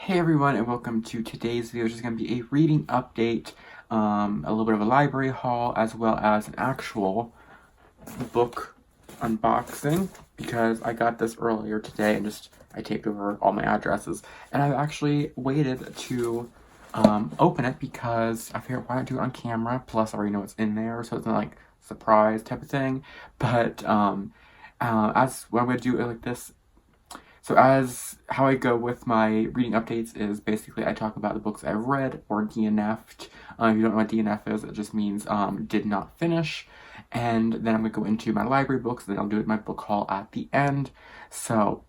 Hey everyone, and welcome to today's video, which is going to be a reading update, a little bit of a library haul, as well as an actual book unboxing, because I got this earlier today and I taped over all my addresses, and I've actually waited to open it because I figured why not do it on camera, plus I already know what's in there, so it's not like surprise type of thing. But as what I'm going to do it like this. So as how I go with my reading updates is basically I talk about the books I've read or DNF'd. If you don't know what DNF is, it just means did not finish. And then I'm going to go into my library books, and then I'll do my book haul at the end. So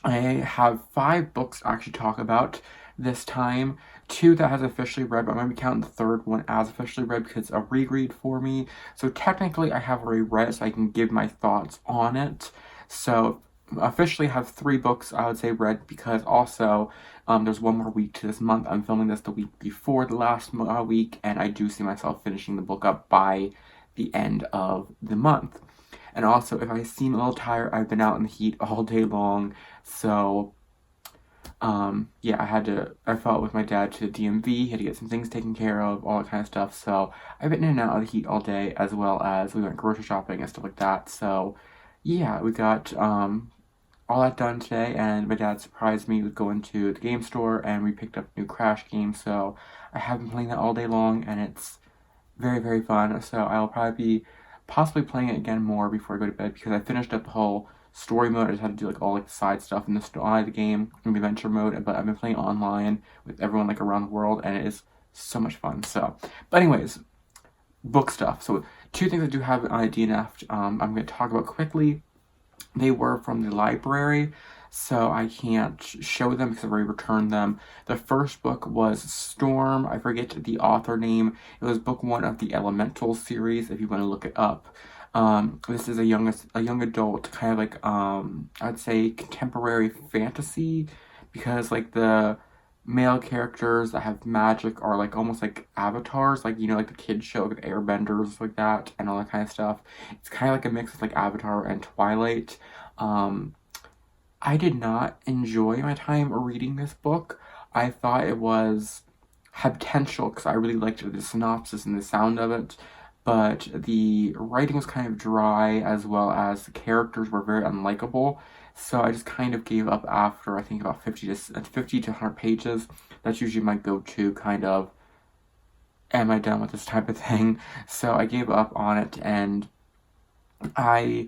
I have 5 books to actually talk about this time. 2 that has officially read, but I'm going to be counting the third one as officially read because it's a reread for me. So technically I have already read it, so I can give my thoughts on it. So officially have 3 books I would say read, because also there's one more week to this month. I'm filming this the week before the last week, and I do see myself finishing the book up by the end of the month. And also, if I seem a little tired, I've been out in the heat all day long, so yeah, I felt with my dad to the DMV, had to get some things taken care of, all that kind of stuff, so I've been in and out of the heat all day, as well as we went grocery shopping and stuff like that. So yeah, we got all that done today, and my dad surprised me with going to the game store, and we picked up a new Crash game, so I have been playing that all day long, and it's very, very fun. So I'll probably be possibly playing it again more before I go to bed, because I finished up the whole story mode. I just had to do like all like the side stuff in the game in the adventure mode, but I've been playing online with everyone like around the world, and it is so much fun. So, but anyways, book stuff. So 2 things I do have on DNF, I'm going to talk about quickly. They were from the library, so I can't show them because I've already returned them. The first book was Storm. I forget the author name. It was book 1 of the Elemental series, if you want to look it up. This is a young adult, kind of like, I'd say contemporary fantasy, because like the male characters that have magic are like almost like avatars, like, you know, like the kids show with airbenders like that and all that kind of stuff. It's kind of like a mix of like Avatar and Twilight. I did not enjoy my time reading this book. I thought it had potential because I really liked the synopsis and the sound of it, but the writing was kind of dry, as well as the characters were very unlikable. So I just kind of gave up after, I think, about 50 to 100 pages. That's usually my go-to kind of, am I done with this type of thing? So I gave up on it, and I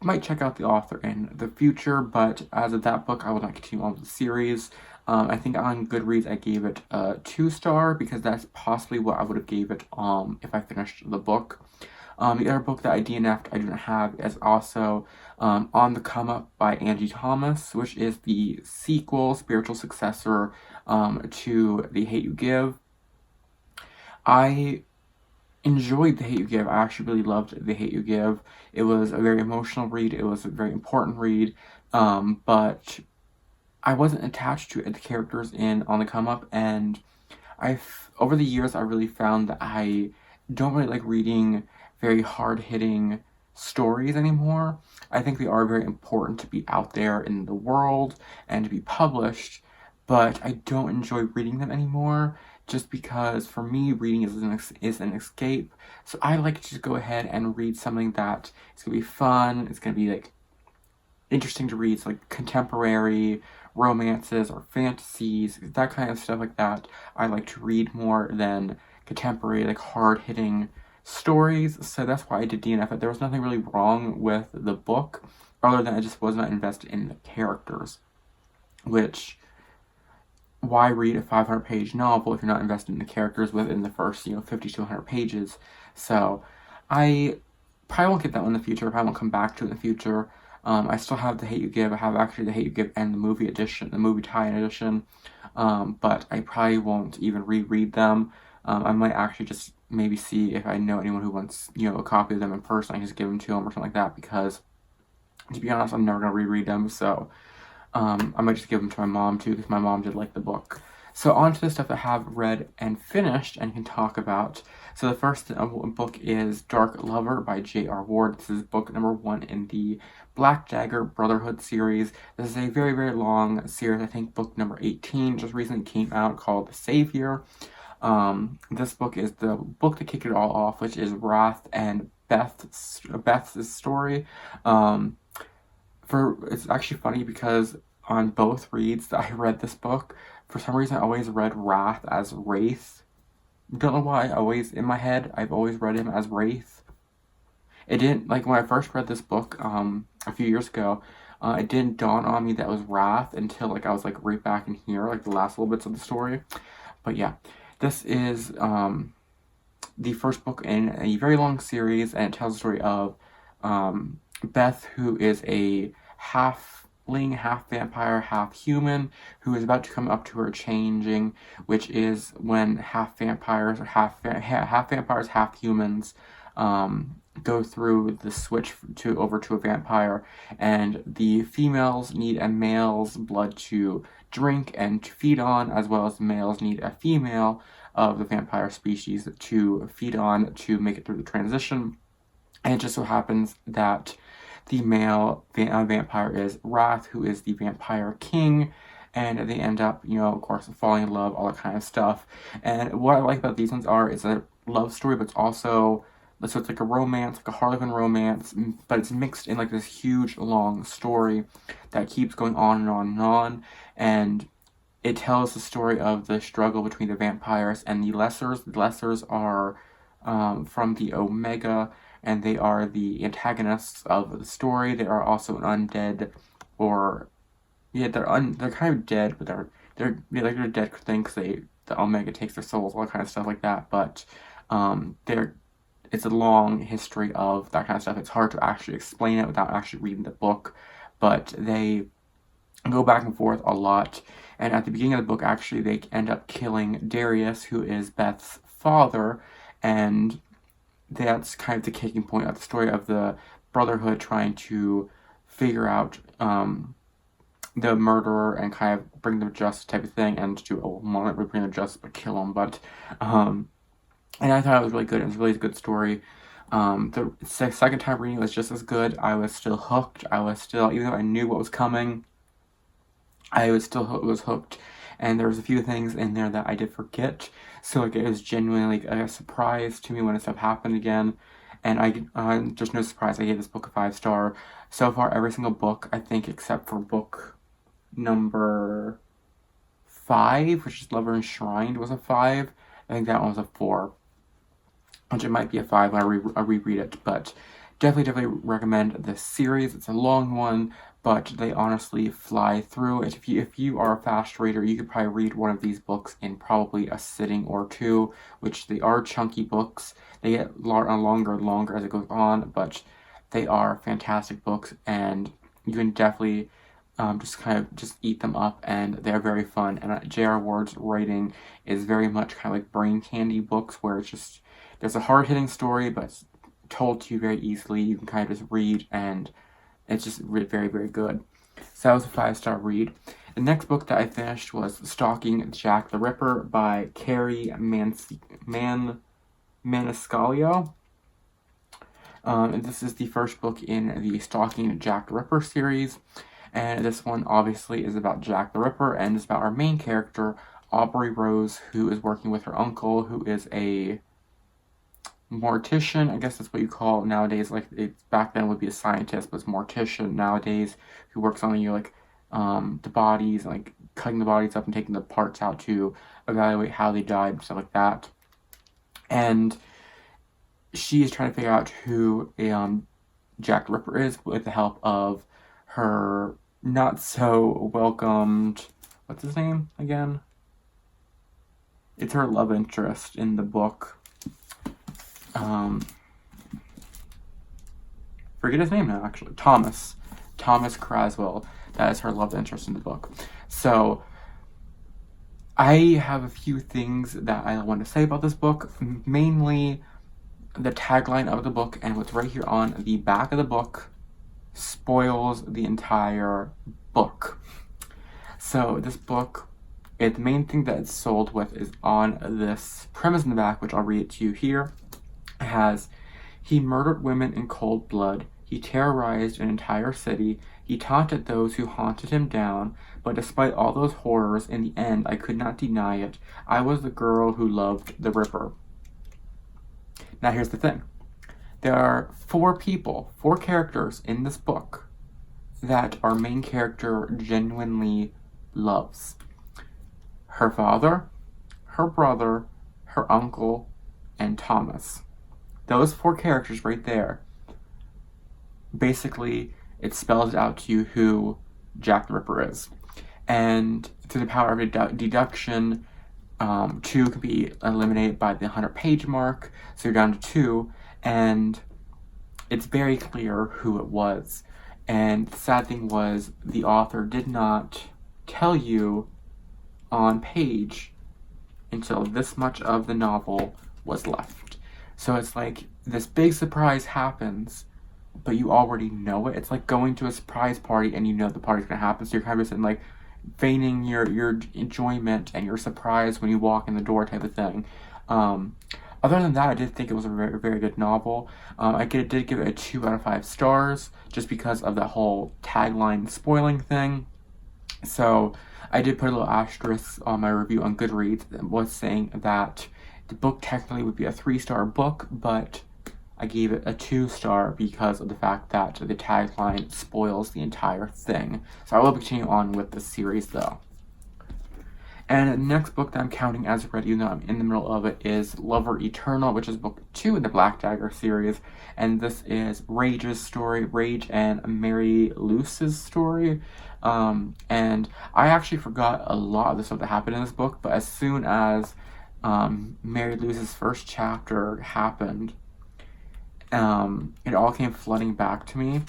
might check out the author in the future, but as of that book, I will not continue on with the series. I think on Goodreads I gave it a 2-star, because that's possibly what I would have gave it if I finished the book. The other book that I DNF'd I didn't have is also On the Come Up by Angie Thomas, which is the sequel, spiritual successor to The Hate You Give. I enjoyed The Hate You Give. I actually really loved The Hate You Give. It was a very emotional read. It was a very important read, but I wasn't attached to the characters in On the Come Up, and over the years I really found that I don't really like reading very hard-hitting stories anymore. I think they are very important to be out there in the world and to be published, but I don't enjoy reading them anymore, just because for me reading is an escape. So I like to just go ahead and read something that is going to be fun, it's going to be like interesting to read, so like contemporary romances or fantasies, that kind of stuff like that. I like to read more than contemporary, like hard-hitting stories, so that's why I did DNF it. There was nothing really wrong with the book, other than I just was not invested in the characters, which, why read a 500-page novel if you're not invested in the characters within the first, 50 to 100 pages? So I probably won't get that one in the future, probably won't come back to it in the future. I still have The Hate You Give. I have actually The Hate You Give and the movie edition, the movie tie-in edition, but I probably won't even reread them. I might actually just maybe see if I know anyone who wants, a copy of them in person. I can just give them to them or something like that, because, to be honest, I'm never going to reread them, so I might just give them to my mom, too, because my mom did like the book. So on to the stuff I have read and finished and can talk about. So the first book is Dark Lover by J.R. Ward. This is book number 1 in the Black Dagger Brotherhood series. This is a very, very long series. I think book number 18 just recently came out, called The Savior. This book is the book to kick it all off, which is Wrath and Beth's story. It's actually funny because on both reads that I read this book, for some reason I always read Wrath as Wraith. Don't know why. In my head, I've always read him as Wraith. It didn't, like, when I first read this book a few years ago, it didn't dawn on me that it was Wrath until, like, I was, like, right back in here, like, the last little bits of the story. But yeah, this is the first book in a very long series, and it tells the story of Beth, who is a halfling, half vampire, half human, who is about to come up to her changing, which is when half vampires, half humans go through the switch over to a vampire, and the females need a male's blood to drink and to feed on, as well as the males need a female of the vampire species to feed on to make it through the transition. And it just so happens that the male vampire is Wrath, who is the vampire king, and they end up, of course, falling in love, all that kind of stuff. And what I like about these ones is a love story, but it's also, so it's like a romance, like a Harlequin romance, but it's mixed in like this huge, long story that keeps going on and on and on, and it tells the story of the struggle between the vampires and the lessers. The lessers are from the Omega, and they are the antagonists of the story. They are also an undead, they're kind of dead, but they're dead thing because the Omega takes their souls, all that kind of stuff like that. But it's a long history of that kind of stuff. It's hard to actually explain it without actually reading the book, but they go back and forth a lot. And at the beginning of the book, actually, they end up killing Darius, who is Beth's father, and that's kind of the kicking point of the story of the Brotherhood trying to figure out the murderer and kind of bring them to justice type of thing, and to not bring them to justice but kill them. But and I thought it was really good. It was really a good story. The second time reading was just as good. I was still hooked. Even though I knew what was coming, I was still hooked. And there was a few things in there that I did forget. So like it was genuinely like a surprise to me when stuff happened again. And there's no surprise, I gave this book a 5-star. So far, every single book, I think, except for book number 5, which is Lover Enshrined, was a 5. I think that one was a 4. Which it might be a 5 when I reread it. But definitely recommend this series. It's a long one, but they honestly fly through it. If you are a fast reader, you could probably read one of these books in probably a sitting or two, which they are chunky books. They get longer and longer as it goes on, but they are fantastic books, and you can definitely just eat them up, and they're very fun. And J.R. Ward's writing is very much kind of like brain candy books, where it's just, there's a hard-hitting story, but it's told to you very easily. You can kind of just read, and it's just very, very good. So that was a 5-star read. The next book that I finished was Stalking Jack the Ripper by Carrie Maniscalco. And this is the first book in the Stalking Jack the Ripper series. And this one obviously is about Jack the Ripper, and it's about our main character, Aubrey Rose, who is working with her uncle, who is a mortician. I guess that's what you call nowadays. Like, back then would be a scientist, but it's mortician nowadays, who works on the bodies, like cutting the bodies up and taking the parts out to evaluate how they died and stuff like that. And she is trying to figure out who Jack the Ripper is with the help of her not so welcomed, what's his name again? It's her love interest in the book. Forget his name now, actually. Thomas Craswell. That is her love interest in the book. So I have a few things that I want to say about this book. Mainly the tagline of the book, and what's right here on the back of the book spoils the entire book. So this book The main thing that it's sold with is on this premise in the back, which I'll read it to you here. It has, he murdered women in cold blood. He terrorized an entire city. He taunted those who haunted him down. But despite all those horrors, in the end, I could not deny it. I was the girl who loved the Ripper. Now here's the thing. There are 4 characters in this book that our main character genuinely loves. Her father, her brother, her uncle, and Thomas. Those 4 characters right there, basically, it spells out to you who Jack the Ripper is. And through the power of deduction, 2 can be eliminated by the 100-page mark, so you're down to 2, and it's very clear who it was. And the sad thing was, the author did not tell you on page until this much of the novel was left. So it's like this big surprise happens, but you already know it. It's like going to a surprise party and you know the party's gonna happen, so you're kind of just like feigning your enjoyment and your surprise when you walk in the door type of thing. Other than that, I did think it was a very, very good novel. I did give it a 2 out of 5 stars just because of the whole tagline spoiling thing. So I did put a little asterisk on my review on Goodreads that was saying that the book technically would be a 3-star book, but I gave it a 2-star because of the fact that the tagline spoils the entire thing. So I will continue on with the series though. And the next book that I'm counting as read, even though I'm in the middle of it, is Lover Eternal, which is book 2 in the Black Dagger series. And this is Rage's story, Rage and Mary Luce's story. And I actually forgot a lot of the stuff that happened in this book, but as soon as Mary Luce's first chapter happened, it all came flooding back to me.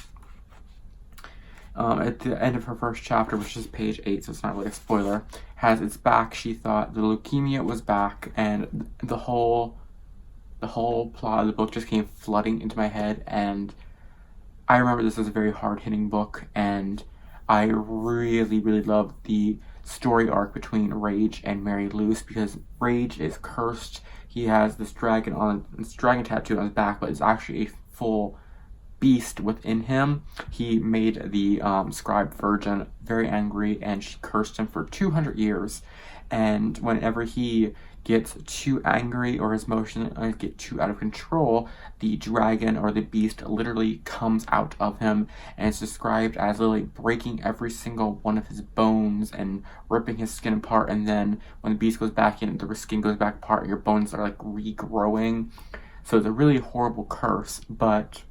At the end of her first chapter, which is page 8, so it's not really a spoiler, has its back. She thought the leukemia was back, and the whole plot of the book just came flooding into my head. And I remember this as a very hard-hitting book, and I really, really loved the story arc between Rage and Mary Luce, because Rage is cursed. He has this dragon tattoo on his back, but it's actually a full beast within him. He made the scribe virgin very angry, and she cursed him for 200 years. And whenever he gets too angry or his emotions get too out of control, the dragon or the beast literally comes out of him, and it's described as literally breaking every single one of his bones and ripping his skin apart. And then when the beast goes back in, the skin goes back apart and your bones are like regrowing. So it's a really horrible curse. But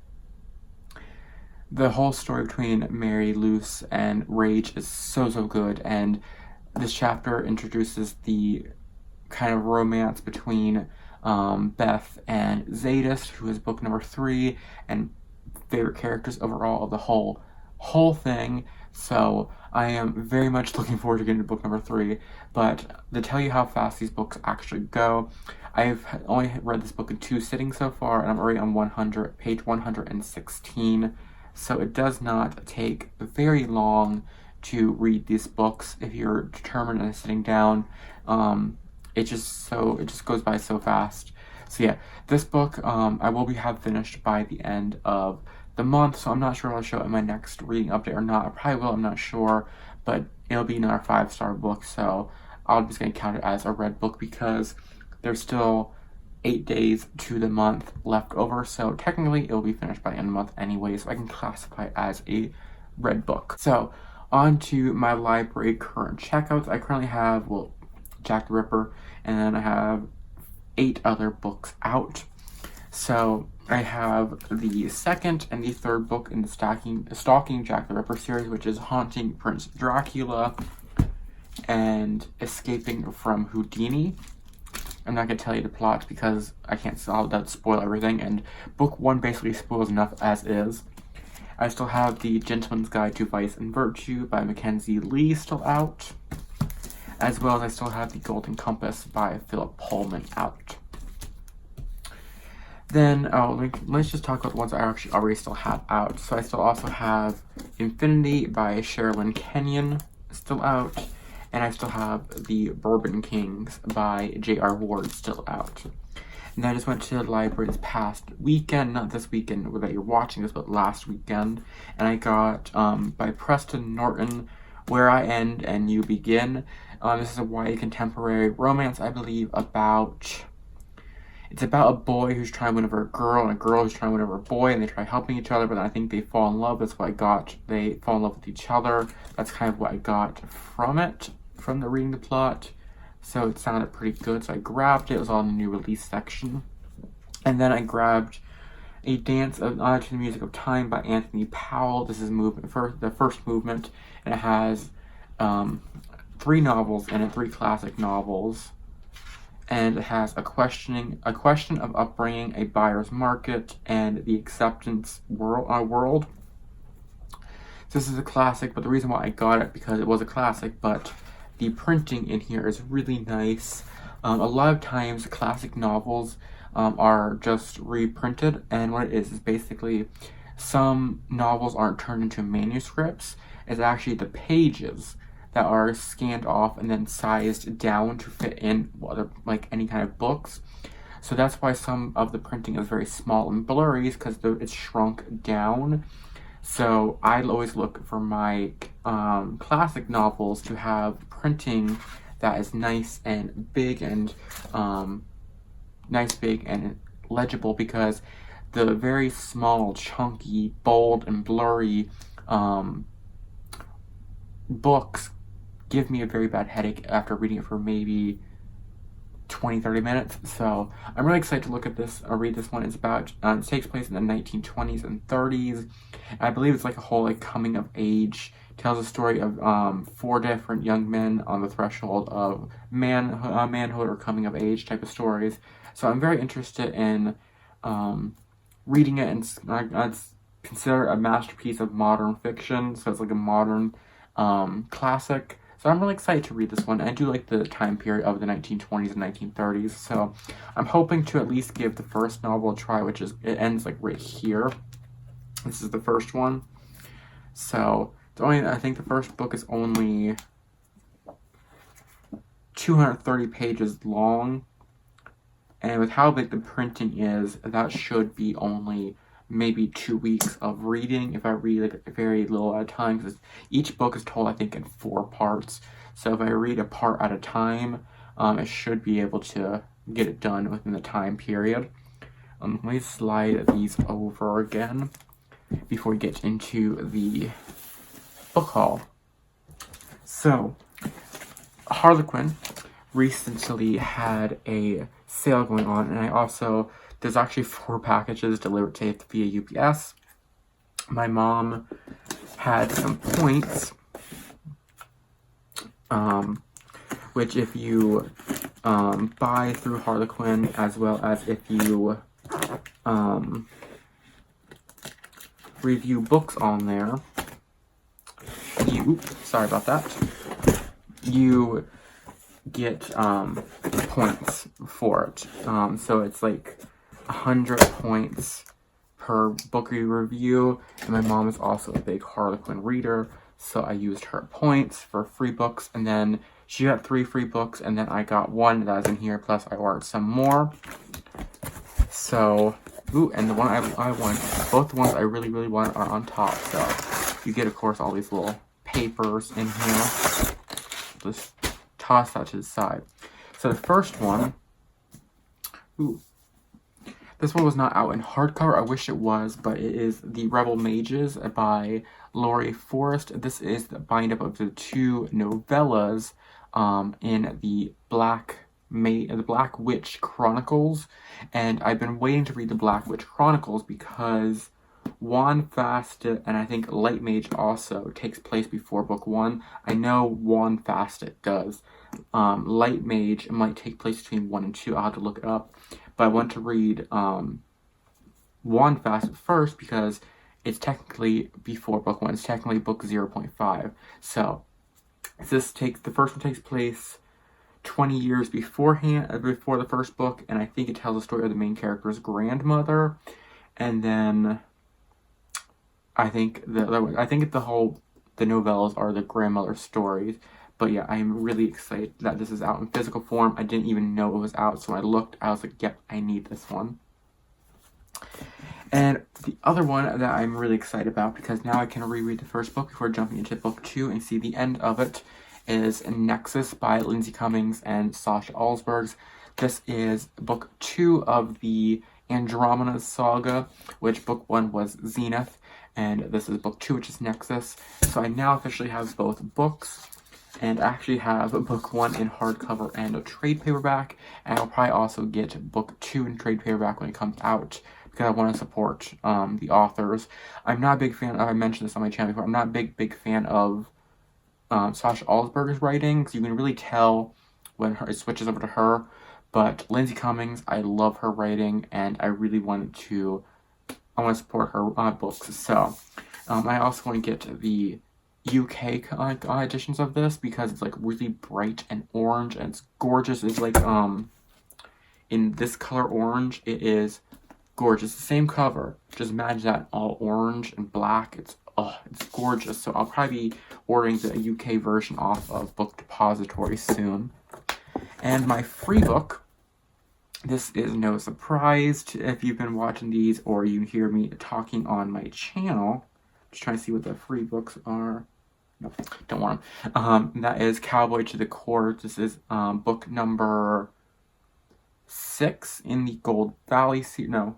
the whole story between Mary Luce and Rage is so good, and this chapter introduces the kind of romance between Beth and Zadist, who is book number 3, and favorite characters overall of the whole thing. So I am very much looking forward to getting to book number 3. But to tell you how fast these books actually go, I've only read this book in 2 sittings so far, and I'm already on page 116. So it does not take very long to read these books if you're determined and sitting down. It just goes by so fast. So yeah, this book I will have finished by the end of the month, so I'm not sure if I'll show it in my next reading update or not. I probably will, I'm not sure, but it'll be another 5-star book, so I'm just going to count it as a read book because there's still 8 days to the month left over, so technically it'll be finished by the end of the month anyway, so I can classify it as a read book. So on to my library current checkouts. I currently have, Jack the Ripper, and then I have 8 other books out. So I have the second and the third book in the Stalking Jack the Ripper series, which is Haunting Prince Dracula and Escaping from Houdini. I'm not going to tell you the plot because I can't spoil everything, and book 1 basically spoils enough as is. I still have The Gentleman's Guide to Vice and Virtue by Mackenzie Lee still out, as well as I still have The Golden Compass by Philip Pullman out. Then, let's just talk about the ones I actually already still have out. So I still also have Infinity by Shelleen still out, and I still have The Bourbon Kings by J.R. Ward still out. And I just went to the library this past weekend, not this weekend that you're watching this, but last weekend, and I got by Preston Norton, Where I End and You Begin. This is a YA contemporary romance, I believe, it's about a boy who's trying to win over a girl, and a girl who's trying to win over a boy, and they try helping each other, but I think they fall in love. That's what I got. They fall in love with each other. That's kind of what I got from it, from the reading the plot. So it sounded pretty good, so I grabbed it. It was on the new release section. And then I grabbed A Dance to the Music of Time by Anthony Powell. This is the first movement, and it has 3 novels in it, 3 classic novels. And it has a question of upbringing, a buyer's market, and the acceptance world. So this is a classic, but the reason why I got it, because it was a classic, but the printing in here is really nice. A lot of times classic novels are just reprinted, and what it is basically some novels aren't turned into manuscripts. It's actually the pages that are scanned off and then sized down to fit in like any kind of books. So that's why some of the printing is very small and blurry, because it's shrunk down. So I always look for my classic novels to have printing that is nice and big and legible, because the very small, chunky, bold, and blurry books give me a very bad headache after reading it for maybe 20-30 minutes. So I'm really excited to look at this or read this one. It's about it takes place in the 1920s and 30s, and I believe it's like a whole coming of age. It tells a story of 4 different young men on the threshold of manhood or coming of age type of stories. So I'm very interested in reading it, and it's considered a masterpiece of modern fiction. So it's like a modern classic. So I'm really excited to read this one. I do like the time period of the 1920s and 1930s. So I'm hoping to at least give the first novel a try, which is, it ends right here. This is the first one. So I think the first book is only 230 pages long. And with how big the printing is, that should be only maybe 2 weeks of reading if I read very little at a time, because each book is told, I think, in 4 parts. So if I read a part at a time, I should be able to get it done within the time period. Let me slide these over again before we get into the book haul. So Harlequin recently had a sale going on, and there's actually 4 packages delivered today via UPS. My mom had some points, which if you buy through Harlequin, as well as if you review books on there, sorry about that, you get points for it. So it's like 100 points per book review, and my mom is also a big Harlequin reader, so I used her points for free books, and then she got 3 free books, and then I got 1 that was in here, plus I ordered some more. So, and the one I want, both the ones I really, really want are on top, so you get, of course, all these little papers in here. Just toss that to the side. So the first one, this one was not out in hardcover. I wish it was, but it is The Rebel Mages by Laurie Forrest. This is the bind-up of the 2 novellas in the Black Witch Chronicles. And I've been waiting to read the Black Witch Chronicles because Wand Fasted, and I think Light Mage also takes place before book 1. I know Wand Fasted does. Light Mage might take place between 1 and 2. I'll have to look it up. But I want to read Wand Fasted first because it's technically before book 1. It's technically book 0.5. So the first one takes place 20 years before the first book, and I think it tells the story of the main character's grandmother. And then I think the novellas are the grandmother's stories. But yeah, I am really excited that this is out in physical form. I didn't even know it was out, so when I looked, I was like, yep, I need this one. And the other one that I'm really excited about, because now I can reread the first book before jumping into book 2 and see the end of it, is Nexus by Lindsay Cummings and Sasha Alsbergs. This is book 2 of the Andromeda saga, which book 1 was Zenith, and this is book 2, which is Nexus. So I now officially have both books, and actually have book 1 in hardcover and a trade paperback, and I'll probably also get book 2 in trade paperback when it comes out, because I want to support the authors. I'm not a big fan, I mentioned this on my channel before, I'm not a big fan of Sasha Alsberg's writing, because you can really tell when it switches over to her. But Lindsay Cummings, I love her writing, and I really want to support her books. So I also want to get the UK editions of this, because it's like really bright and orange, and it's gorgeous. It's like in this color orange, it is gorgeous. The same cover, just imagine that all orange and black. It's gorgeous. So I'll probably be ordering the UK version off of Book Depository soon. And my free book, this is no surprise if you've been watching these or you hear me talking on my channel. Just trying to see what the free books are. No, don't want them. That is Cowboy to the Core. This is book number 6 in the Gold Valley series. No.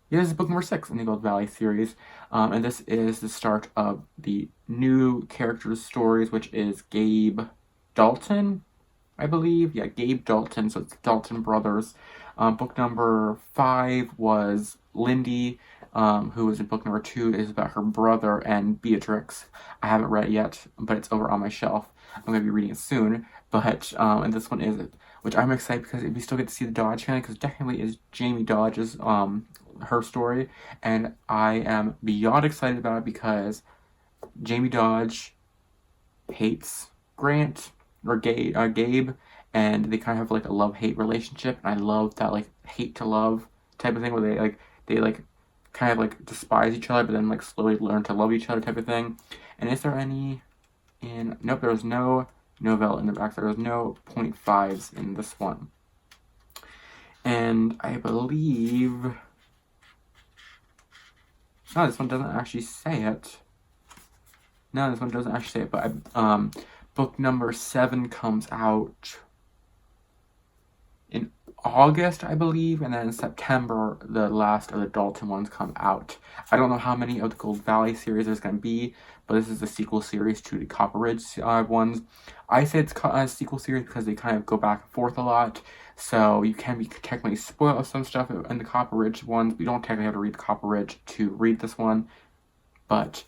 Yeah, this is book number 6 in the Gold Valley series. And this is the start of the new characters' stories, which is Gabe Dalton, I believe. Yeah, Gabe Dalton, so it's Dalton brothers. Book number 5 was Lindy, who was in book number 2, is about her brother and Beatrix. I haven't read it yet, but it's over on my shelf. I'm going to be reading it soon. But, and this one is, which I'm excited because we still get to see the Dodge family, because technically it's Jamie Dodge's, her story, and I am beyond excited about it because Jamie Dodge hates Grant, or Gabe, and they kind of have like a love-hate relationship, and I love that like hate to love type of thing, where they kind of like despise each other, but then like slowly learn to love each other type of thing. And is there any in, nope, there was no novella in the back, there was no 0.5s in this one. And I believe, no, this one doesn't actually say it. No, this one doesn't actually say it, but book number 7 comes out in August, I believe, and then in September, the last of the Dalton ones come out. I don't know how many of the Gold Valley series there's going to be, but this is the sequel series to the Copper Ridge ones. I say it's a sequel series because they kind of go back and forth a lot, so you can be technically spoiled of some stuff in the Copper Ridge ones. We don't technically have to read the Copper Ridge to read this one, but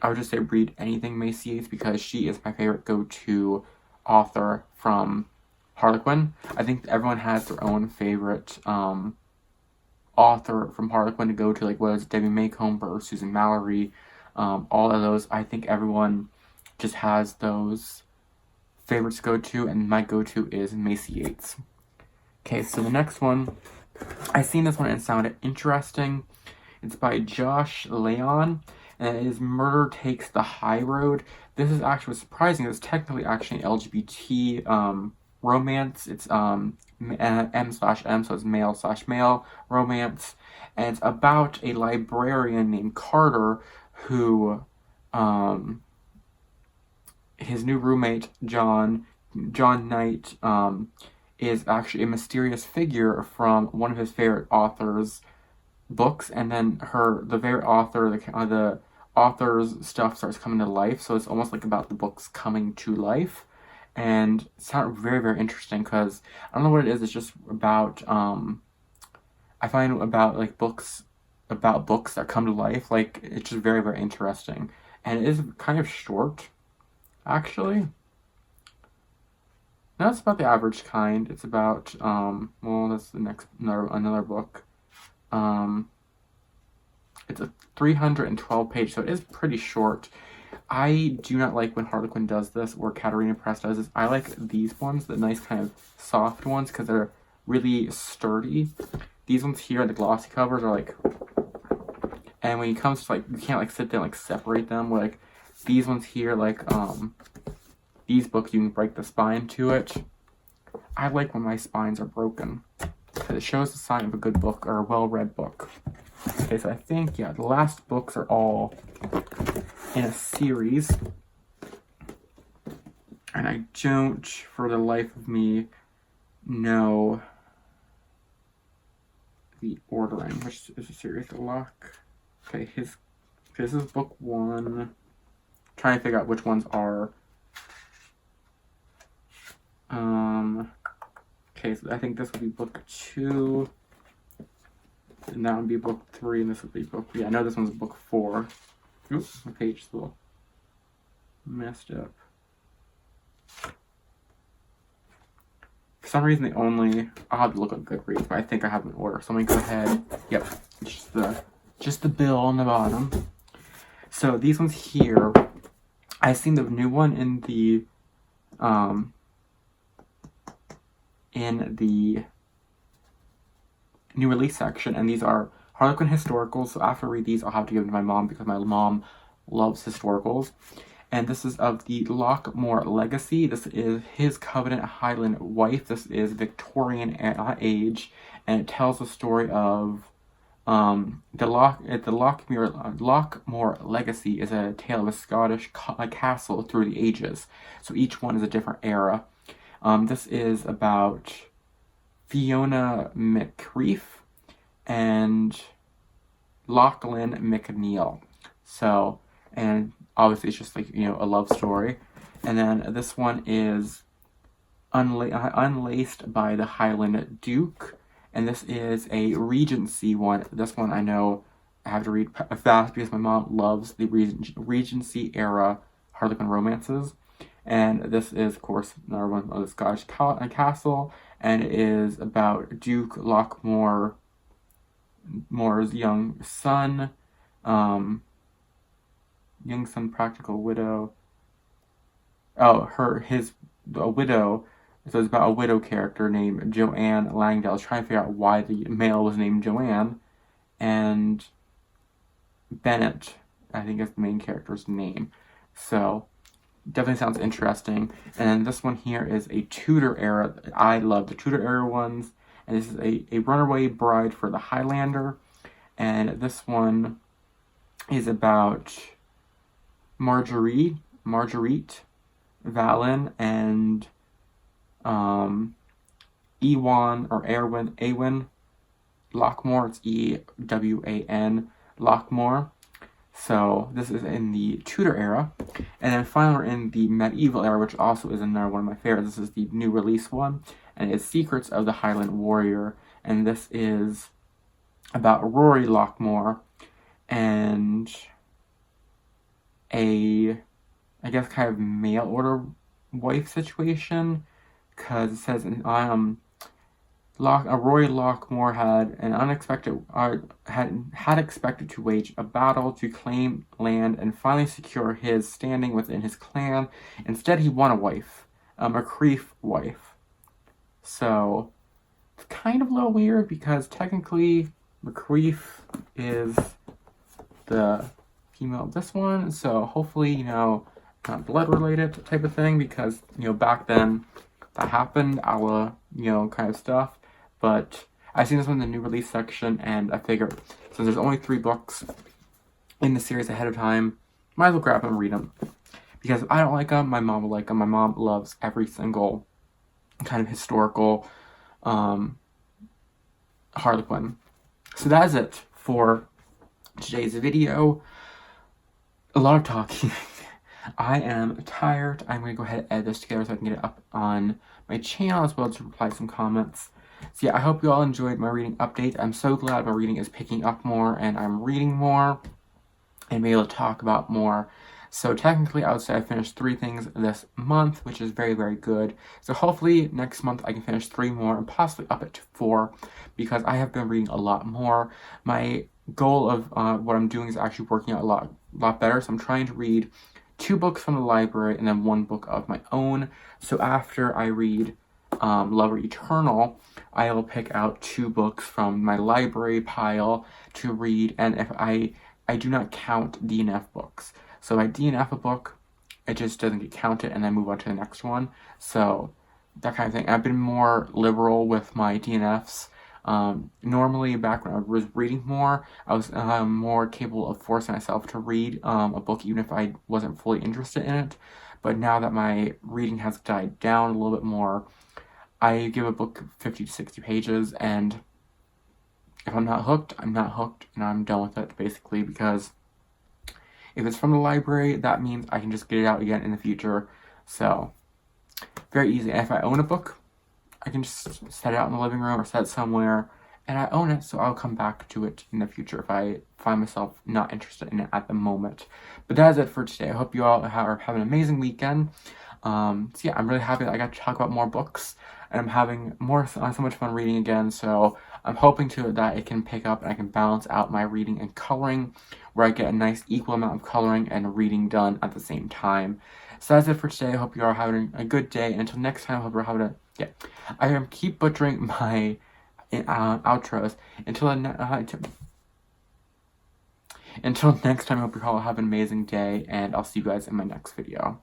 I would just say read anything Macy Yates, because she is my favorite go-to author from Harlequin. I think everyone has their own favorite author from Harlequin to go to, like whether it's Debbie Maycomb or Susan Mallory. All of those, I think everyone just has those favorites to go to, and my go-to is Macy Yates. Okay, so the next one, I seen this one and it sounded interesting. It's by Josh Leon, and it is Murder Takes the High Road. This is actually surprising. It's technically actually an LGBT romance. It's M/M, so it's male/male romance, and it's about a librarian named Carter who his new roommate John Knight is actually a mysterious figure from one of his favorite authors' books, and then the favorite author, the author's stuff starts coming to life, so it's almost like about the books coming to life. And it's not very, very interesting, because I don't know what it is. It's just about I find about like books that come to life, like it's just very, very interesting, and it is kind of short, actually. No, it's about the average kind. It's about well, that's the next another book. It's a 312 page, so it is pretty short. I do not like when Harlequin does this, or Katarina Press does this. I like these ones, the nice kind of soft ones, because they're really sturdy. These ones here, the glossy covers, are like, and when it comes to like, you can't like sit there and like separate them. Where like these ones here, like these books, you can break the spine to it. I like when my spines are broken, because it shows the sign of a good book or a well-read book. Okay, so I think, yeah, the last books are all in a series. And I don't, for the life of me, know the ordering, which is a series. Lock. Okay, this is book 1. Trying to figure out which ones are. Okay, so I think this would be book 2. And that would be book 3, and this would be book... Yeah, I know this one's book 4. Oops, my page is a little messed up. For some reason, they only... I'll have to look at Goodreads, but I think I have them in order. So let me go ahead. Yep, just the bill on the bottom. So these ones here, I've seen the new one in the new release section, and these are Harlequin historicals. So after I read these, I'll have to give them to my mom because my mom loves historicals. And this is of the Lockmore Legacy. This is His Covenant Highland Wife. This is Victorian age, and it tells the story of the Lockmore Legacy is a tale of a Scottish castle through the ages. So each one is a different era. This is about Fiona McCreef and Lachlan McNeil. So, and obviously it's just like, you know, a love story. And then this one is Unlaced by the Highland Duke. And this is a Regency one. This one I know I have to read fast because my mom loves the Regency era Harlequin romances. And this is, of course, another one of the Scottish castle. And it is about Duke Lockmore's young son, practical widow. Oh, a widow. So it's about a widow character named Joanne Langdale. I was trying to figure out why the male was named Joanne. And Bennett, I think, is the main character's name. So definitely sounds interesting. And then this one here is a Tudor era. I love the Tudor era ones. And this is a runaway bride for the Highlander. And this one is about Marguerite Valen and Ewan Lockmore. It's Ewan Lockmore. So this is in the Tudor era. And then finally we're in the medieval era, which also is another one of my favorites. This is the new release one, and it's Secrets of the Highland Warrior. And this is about Rory Lockmore and a, I guess, kind of mail order wife situation, because it says Rory Lockmore had expected to wage a battle to claim land and finally secure his standing within his clan. Instead, he won a wife, a Macreef wife. So it's kind of a little weird because technically Macreef is the female of this one. So hopefully, you know, not blood related type of thing, because, you know, back then that happened, you know, kind of stuff. But I've seen this one in the new release section, and I figured since there's only 3 books in the series ahead of time, might as well grab them and read them. Because if I don't like them, my mom will like them. My mom loves every single kind of historical Harlequin. So that is it for today's video. A lot of talking. I am tired. I'm going to go ahead and edit this together so I can get it up on my channel, as well as reply to some comments. So yeah, I hope you all enjoyed my reading update. I'm so glad my reading is picking up more, and I'm reading more, and be able to talk about more. So technically, I would say I finished 3 things this month, which is very, very good. So hopefully next month I can finish 3 more, and possibly up it to 4, because I have been reading a lot more. My goal of what I'm doing is actually working out a lot better. So I'm trying to read 2 books from the library and then 1 book of my own. So after I read Lover Eternal, I will pick out 2 books from my library pile to read, and if I do not count DNF books. So if I DNF a book, it just doesn't get counted and then move on to the next one. So that kind of thing. I've been more liberal with my DNFs. Normally, back when I was reading more, I was more capable of forcing myself to read a book even if I wasn't fully interested in it. But now that my reading has died down a little bit more, I give a book 50 to 60 pages, and if I'm not hooked, I'm not hooked, and I'm done with it, basically, because if it's from the library, that means I can just get it out again in the future. So, very easy. And if I own a book, I can just set it out in the living room or set it somewhere, and I own it, so I'll come back to it in the future if I find myself not interested in it at the moment. But that is it for today. I hope you all have an amazing weekend. So yeah, I'm really happy that I got to talk about more books, and I'm having so much fun reading again, so I'm hoping that it can pick up and I can balance out my reading and coloring, where I get a nice equal amount of coloring and reading done at the same time. So that's it for today. I hope you are having a good day, and until next time, I hope you're having a, I keep butchering my outros. Until next time, I hope you all have an amazing day, and I'll see you guys in my next video.